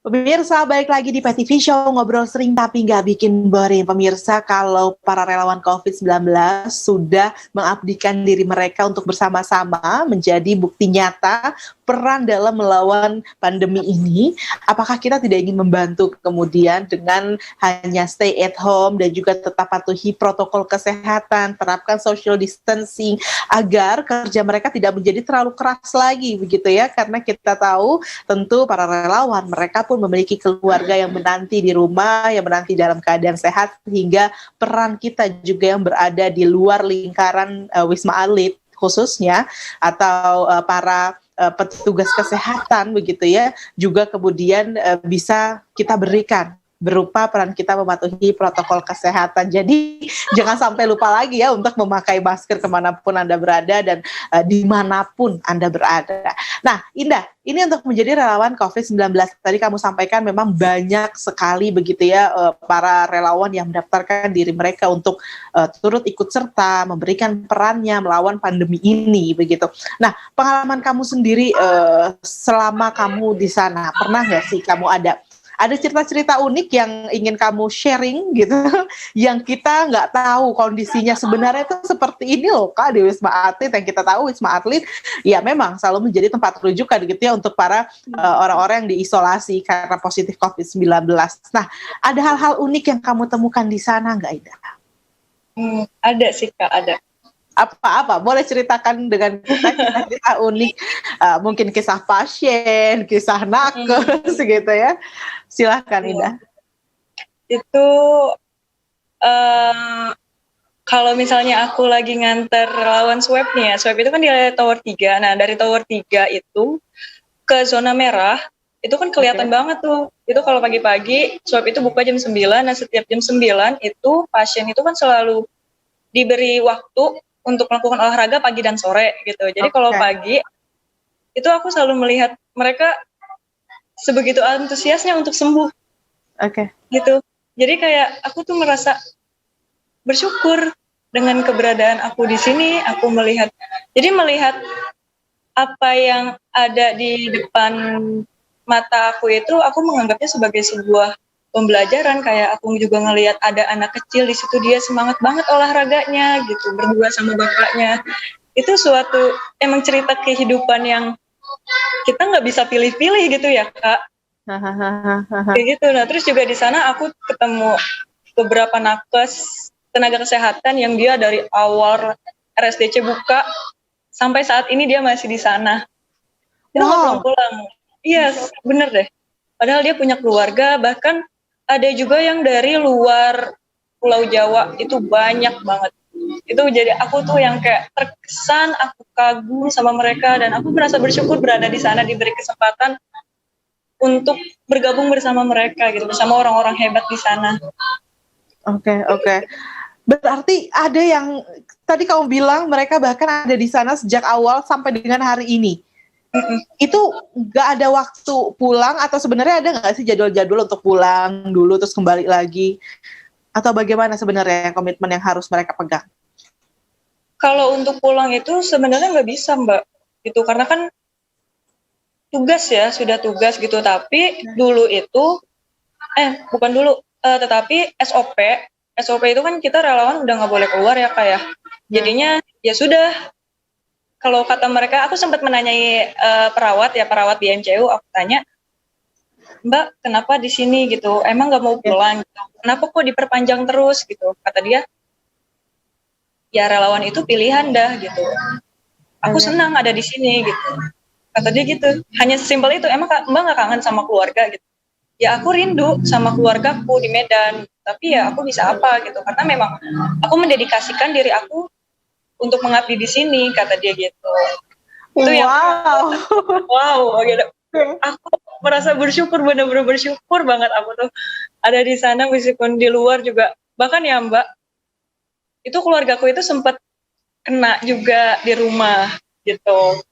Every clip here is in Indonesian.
Pemirsa, balik lagi di PTV Show, ngobrol sering tapi nggak bikin boring. Pemirsa, kalau para relawan COVID-19 sudah mengabdikan diri mereka untuk bersama-sama menjadi bukti nyata peran dalam melawan pandemi ini, apakah kita tidak ingin membantu kemudian dengan hanya stay at home dan juga tetap patuhi protokol kesehatan, terapkan social distancing, agar kerja mereka tidak menjadi terlalu keras lagi, begitu ya, karena kita tahu tentu para relawan mereka pun memiliki keluarga yang menanti di rumah, yang menanti dalam keadaan sehat, sehingga peran kita juga yang berada di luar lingkaran Wisma Atlet khususnya atau para petugas kesehatan begitu ya, juga kemudian bisa kita berikan berupa peran kita mematuhi protokol kesehatan. Jadi jangan sampai lupa lagi ya untuk memakai masker kemanapun Anda berada dan dimanapun Anda berada. Nah, Indah, ini untuk menjadi relawan COVID-19, tadi kamu sampaikan memang banyak sekali begitu ya para relawan yang mendaftarkan diri mereka untuk turut ikut serta memberikan perannya melawan pandemi ini begitu. Nah, pengalaman kamu sendiri selama kamu di sana, pernah nggak sih kamu ada cerita-cerita unik yang ingin kamu sharing gitu, yang kita nggak tahu kondisinya sebenarnya itu seperti ini loh Kak di Wisma Atlet, yang kita tahu Wisma Atlet ya memang selalu menjadi tempat rujukan gitu ya untuk para orang-orang yang diisolasi karena positif COVID-19. Nah, ada hal-hal unik yang kamu temukan di sana nggak, Ida? Ada sih Kak, ada. Apa-apa, boleh ceritakan dengan kita kisah unik, mungkin kisah pasien, kisah nakes gitu ya. Silahkan Ida. Itu kalau misalnya aku lagi nganter relawan swab nih ya, swab itu kan di Tower 3. Nah, dari Tower 3 itu ke zona merah, itu kan kelihatan banget tuh. Itu kalau pagi-pagi, swab itu buka jam 9, nah setiap jam 9 itu pasien itu kan selalu diberi waktu untuk melakukan olahraga pagi dan sore gitu. Jadi kalau pagi, itu aku selalu melihat mereka sebegitu antusiasnya untuk sembuh. Gitu. Jadi kayak aku tuh merasa bersyukur dengan keberadaan aku di sini. Aku melihat apa yang ada di depan mata aku itu, aku menganggapnya sebagai sebuah pembelajaran. Kayak aku juga ngelihat ada anak kecil di situ, dia semangat banget olahraganya gitu, berdua sama bapaknya. Itu suatu emang cerita kehidupan yang kita nggak bisa pilih-pilih gitu ya Kak. Kayak gitu. Nah terus juga di sana aku ketemu beberapa nakes tenaga kesehatan yang dia dari awal RSDC buka sampai saat ini dia masih di sana. Dia nggak pulang-pulang. Iya, bener deh. Padahal dia punya keluarga, bahkan ada juga yang dari luar Pulau Jawa, itu banyak banget. Itu jadi aku tuh yang kayak terkesan, aku kagum sama mereka, dan aku merasa bersyukur berada di sana, diberi kesempatan untuk bergabung bersama mereka gitu, bersama orang-orang hebat di sana. Oke. Berarti ada yang tadi kamu bilang mereka bahkan ada di sana sejak awal sampai dengan hari ini. Itu nggak ada waktu pulang atau sebenarnya ada nggak sih jadwal-jadwal untuk pulang dulu terus kembali lagi? Atau bagaimana sebenarnya komitmen yang harus mereka pegang? Kalau untuk pulang itu sebenarnya nggak bisa Mbak, gitu, karena kan tugas ya, sudah tugas gitu. Tapi dulu itu, bukan dulu, tetapi SOP itu kan kita relawan udah nggak boleh keluar ya Kak ya. Jadinya ya sudah, kalau kata mereka, aku sempat menanyai perawat di MCU, aku tanya, Mbak kenapa di sini gitu, emang nggak mau pulang gitu, kenapa kok diperpanjang terus gitu. Kata dia, ya relawan itu pilihan dah gitu, aku senang ada di sini gitu, kata dia gitu. Hanya sesimpel itu. Emang Mbak nggak kangen sama keluarga gitu? Ya aku rindu sama keluargaku di Medan, tapi ya aku bisa apa gitu, karena memang aku mendedikasikan diri aku untuk mengabdi di sini, kata dia gitu. Itu yang wow gitu. Aku merasa bersyukur, benar-benar bersyukur banget aku tuh ada di sana meskipun di luar juga. Bahkan ya Mbak, itu keluargaku itu sempat kena juga di rumah gitu.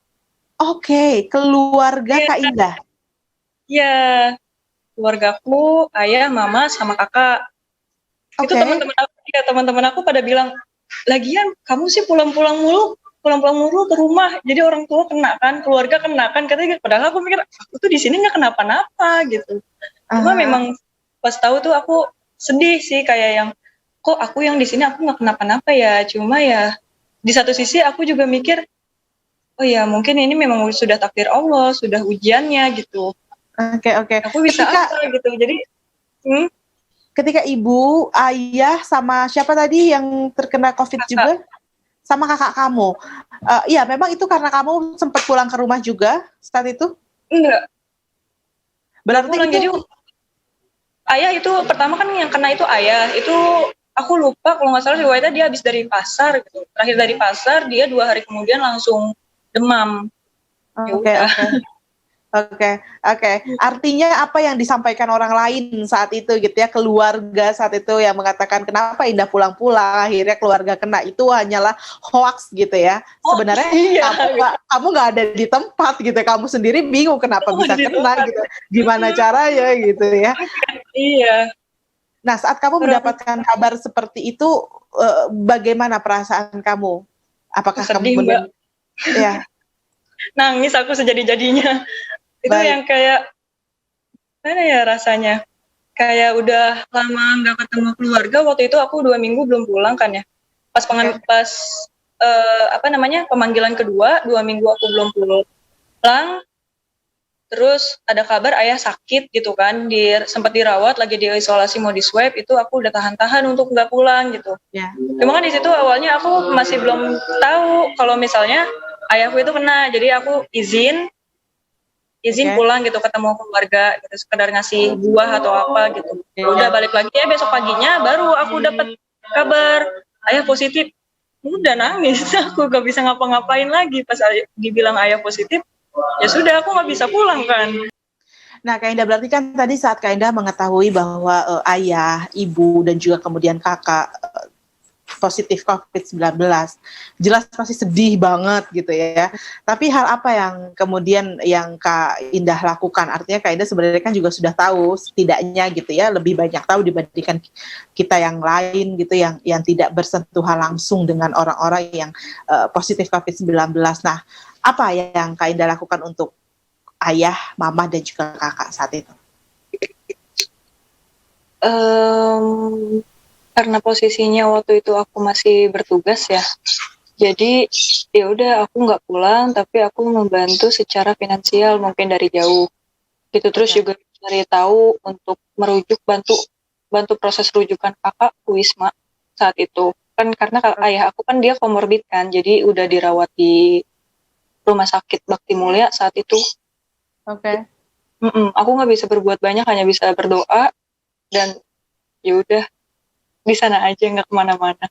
Keluarga Kak Indah. Iya, keluargaku, ayah, mama, sama kakak. Itu teman-teman aku pada bilang, lagian kamu sih pulang-pulang mulu, pulang-pulang mulu ke rumah, jadi orang tua kena kan, keluarga kena kan, katanya gitu. Padahal aku mikir aku tuh di sini nggak kenapa-napa gitu. Cuma memang pas tahu tuh aku sedih sih, kayak yang kok aku yang di sini aku nggak kenapa-napa ya. Cuma ya di satu sisi aku juga mikir, oh ya mungkin ini memang sudah takdir Allah, sudah ujiannya gitu. Oke. Aku bisa apa gitu. Jadi ketika ibu, ayah, sama siapa tadi yang terkena COVID kakak. juga? Sama kakak kamu. Iya, memang itu karena kamu sempat pulang ke rumah juga saat itu? Enggak Berarti pulang. itu Jadi ayah itu pertama kan yang kena itu ayah. Itu aku lupa kalau nggak salah riwayatnya dia habis dari pasar gitu. Terakhir dari pasar dia 2 hari kemudian langsung demam. Ya Oke. udah. Oke. Artinya apa yang disampaikan orang lain saat itu gitu ya, keluarga saat itu yang mengatakan kenapa Indah pulang-pulang, akhirnya keluarga kena, itu hanyalah hoax gitu ya. Sebenarnya Iya. kamu nggak ada di tempat gitu, kamu sendiri bingung kenapa bisa kena gitu, gimana caranya gitu ya. Iya. Nah, saat kamu mendapatkan kabar seperti itu, bagaimana perasaan kamu? Apakah Sedih, kamu kemudian ya nangis aku sejadi-jadinya. Itu baik. yang kayak mana ya rasanya, kayak udah lama nggak ketemu keluarga. Waktu itu aku 2 minggu belum pulang kan ya, pas pemanggilan kedua 2 minggu aku belum pulang. Terus ada kabar ayah sakit gitu kan, sempat dirawat, lagi di isolasi mau di swab, itu aku udah tahan-tahan untuk nggak pulang gitu. Ya. Cuma kan di situ awalnya aku masih belum tahu kalau misalnya ayahku itu kena, jadi aku izin pulang gitu, ketemu keluarga gitu, sekedar ngasih buah atau apa gitu. Udah balik lagi ya besok paginya baru aku dapat kabar ayah positif. Udah nangis, aku gak bisa ngapa-ngapain lagi pas dibilang ayah positif. Ya sudah, aku nggak bisa pulang kan. Nah, Kak Indah, berarti kan tadi saat Kak Indah mengetahui bahwa ayah, ibu, dan juga kemudian kakak positif COVID-19, jelas pasti sedih banget gitu ya. Tapi hal apa yang kemudian yang Kak Indah lakukan? Artinya Kak Indah sebenarnya kan juga sudah tahu setidaknya gitu ya, lebih banyak tahu dibandingkan kita yang lain gitu, yang tidak bersentuhan langsung dengan orang-orang yang positif COVID-19. Nah, apa yang Kak Indah lakukan untuk ayah, mama, dan juga kakak saat itu? Karena posisinya waktu itu aku masih bertugas ya, jadi ya udah aku nggak pulang, tapi aku membantu secara finansial mungkin dari jauh gitu. Terus juga cari tahu untuk bantu proses rujukan kakak ke Wisma saat itu kan, karena ayah aku kan dia komorbid kan, jadi udah dirawat di Rumah Sakit Bakti Mulia saat itu. Oke. Aku nggak bisa berbuat banyak, hanya bisa berdoa dan ya udah di sana aja, nggak kemana-mana.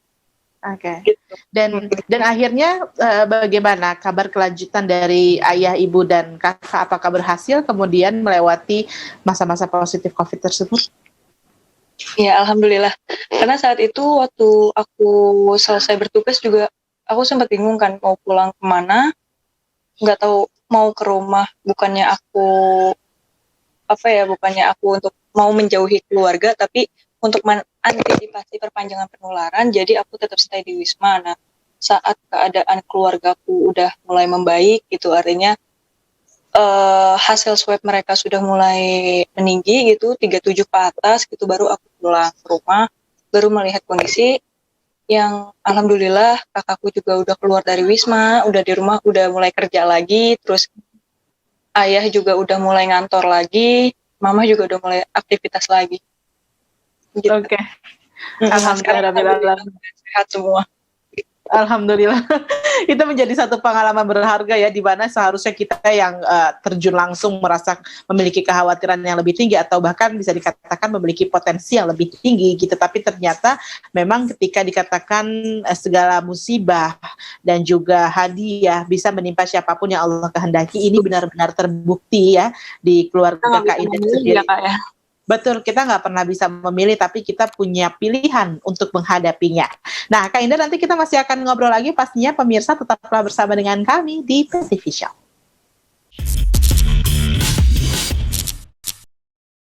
Oke. Dan akhirnya bagaimana kabar kelanjutan dari ayah, ibu, dan kakak? Apakah berhasil kemudian melewati masa-masa positif COVID tersebut? Ya alhamdulillah. Karena saat itu waktu aku selesai bertugas juga aku sempat bingung kan mau pulang kemana, nggak tahu mau ke rumah. Bukannya aku untuk mau menjauhi keluarga, tapi untuk mengantisipasi perpanjangan penularan, jadi aku tetap stay di Wisma. Nah, saat keadaan keluargaku udah mulai membaik gitu, artinya hasil swab mereka sudah mulai meninggi gitu, 37 ke atas gitu, baru aku pulang ke rumah, baru melihat kondisi yang alhamdulillah kakakku juga udah keluar dari Wisma, udah di rumah, udah mulai kerja lagi, terus ayah juga udah mulai ngantor lagi, mama juga udah mulai aktivitas lagi. Gitu. Oke. Alhamdulillah. Sehat semua. Alhamdulillah. Itu menjadi satu pengalaman berharga ya, di mana seharusnya kita yang terjun langsung merasa memiliki kekhawatiran yang lebih tinggi atau bahkan bisa dikatakan memiliki potensi yang lebih tinggi gitu, tapi ternyata memang ketika dikatakan segala musibah dan juga hadiah bisa menimpa siapapun yang Allah kehendaki, ini benar-benar terbukti ya di keluarga Kak Indah sendiri. Ya, Kak, ya. Betul, kita nggak pernah bisa memilih, tapi kita punya pilihan untuk menghadapinya. Nah, Kak Indah, nanti kita masih akan ngobrol lagi, pastinya pemirsa tetaplah bersama dengan kami di PTV Show.